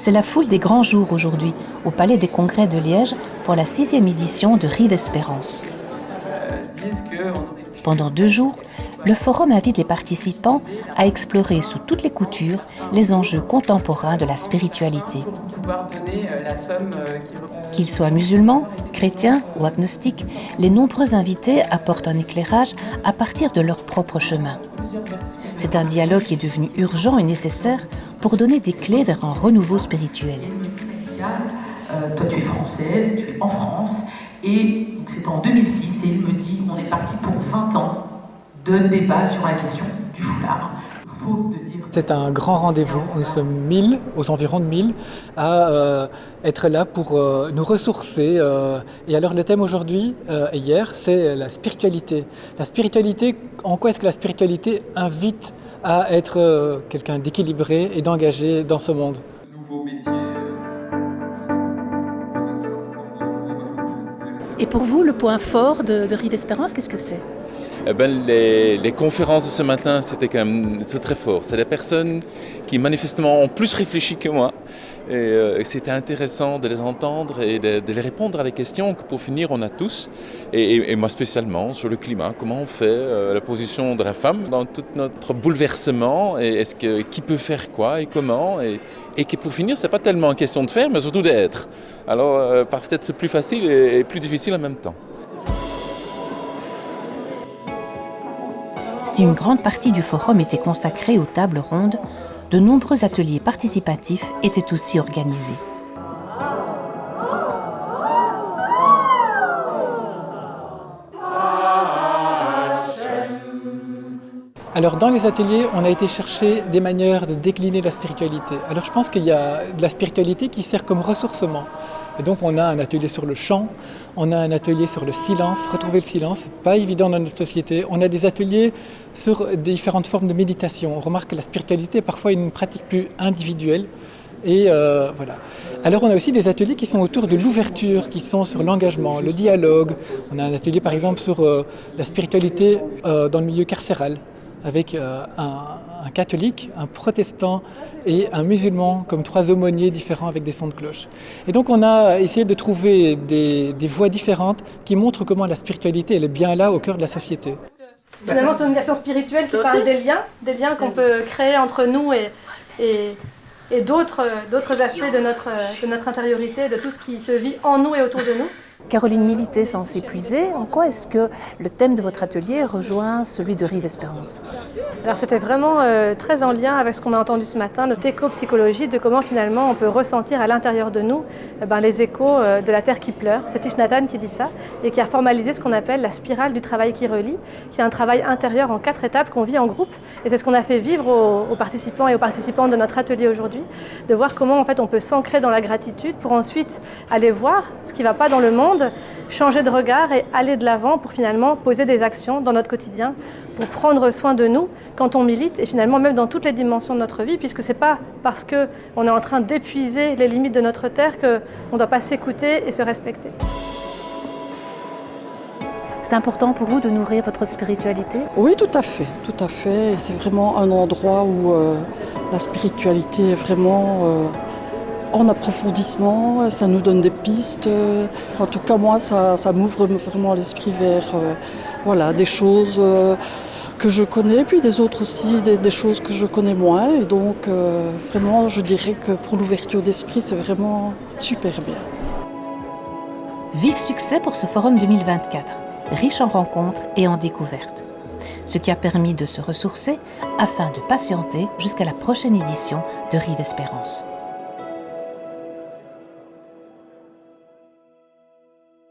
C'est la foule des grands jours aujourd'hui, au Palais des Congrès de Liège, pour la 6e édition de Rive Espérance. Pendant 2 jours, le forum invite les participants à explorer sous toutes les coutures les enjeux contemporains de la spiritualité. Qu'ils soient musulmans, chrétiens ou agnostiques, les nombreux invités apportent un éclairage à partir de leur propre chemin. C'est un dialogue qui est devenu urgent et nécessaire pour donner des clés vers un renouveau spirituel. Toi, tu es française, tu es en France, et c'est en 2006, et il me dit, on est parti pour 20 ans de débat sur la question du foulard. C'est un grand rendez-vous, nous sommes 1000, aux environs de 1000, à être là pour nous ressourcer. Et alors le thème aujourd'hui et hier, c'est la spiritualité. La spiritualité, en quoi est-ce que la spiritualité invite à être quelqu'un d'équilibré et d'engagé dans ce monde? Nouveau métier. Et pour vous, le point fort de Rive Espérance, qu'est-ce que c'est ? Les conférences de ce matin, c'était quand même très fort. C'est des personnes qui manifestement ont plus réfléchi que moi. Et c'était intéressant de les entendre et de les répondre à les questions que pour finir on a tous. Et moi spécialement sur le climat, comment on fait la position de la femme dans tout notre bouleversement. Et qui peut faire quoi et comment. Et que pour finir, c'est pas tellement une question de faire, mais surtout d'être. Alors peut-être plus facile et plus difficile en même temps. Si une grande partie du forum était consacrée aux tables rondes, de nombreux ateliers participatifs étaient aussi organisés. Alors dans les ateliers, on a été chercher des manières de décliner la spiritualité. Alors je pense qu'il y a de la spiritualité qui sert comme ressourcement. Et donc on a un atelier sur le chant, on a un atelier sur le silence, retrouver le silence, c'est pas évident dans notre société. On a des ateliers sur différentes formes de méditation. On remarque que la spiritualité est parfois une pratique plus individuelle. Et voilà. Alors on a aussi des ateliers qui sont autour de l'ouverture, qui sont sur l'engagement, le dialogue. On a un atelier par exemple sur la spiritualité dans le milieu carcéral, avec un catholique, un protestant et un musulman comme 3 aumôniers différents avec des sons de cloche. Et donc on a essayé de trouver des voies différentes qui montrent comment la spiritualité elle est bien là au cœur de la société. Finalement c'est une question spirituelle qui parle des liens qu'on peut créer entre nous et d'autres aspects de notre intériorité, de tout ce qui se vit en nous et autour de nous. Caroline Milité, sans s'épuiser, en quoi est-ce que le thème de votre atelier rejoint celui de Rive Espérance ? Alors c'était vraiment très en lien avec ce qu'on a entendu ce matin, notre éco-psychologie, de comment finalement on peut ressentir à l'intérieur de nous les échos de la terre qui pleure. C'est Thich Nhat Hanh qui dit ça et qui a formalisé ce qu'on appelle la spirale du travail qui relie, qui est un travail intérieur en 4 étapes qu'on vit en groupe. Et c'est ce qu'on a fait vivre aux participants et aux participantes de notre atelier aujourd'hui, de voir comment en fait on peut s'ancrer dans la gratitude pour ensuite aller voir ce qui ne va pas dans le monde, changer de regard et aller de l'avant pour finalement poser des actions dans notre quotidien, pour prendre soin de nous quand on milite et finalement même dans toutes les dimensions de notre vie, puisque c'est pas parce qu'on est en train d'épuiser les limites de notre terre qu'on ne doit pas s'écouter et se respecter. C'est important pour vous de nourrir votre spiritualité ? Oui, tout à fait. C'est vraiment un endroit où la spiritualité est vraiment en approfondissement, ça nous donne des pistes. En tout cas, moi, ça m'ouvre vraiment l'esprit vers des choses que je connais, puis des autres aussi, des choses que je connais moins. Et donc, vraiment, je dirais que pour l'ouverture d'esprit, c'est vraiment super bien. Vif succès pour ce Forum 2024, riche en rencontres et en découvertes. Ce qui a permis de se ressourcer afin de patienter jusqu'à la prochaine édition de Rive Espérance.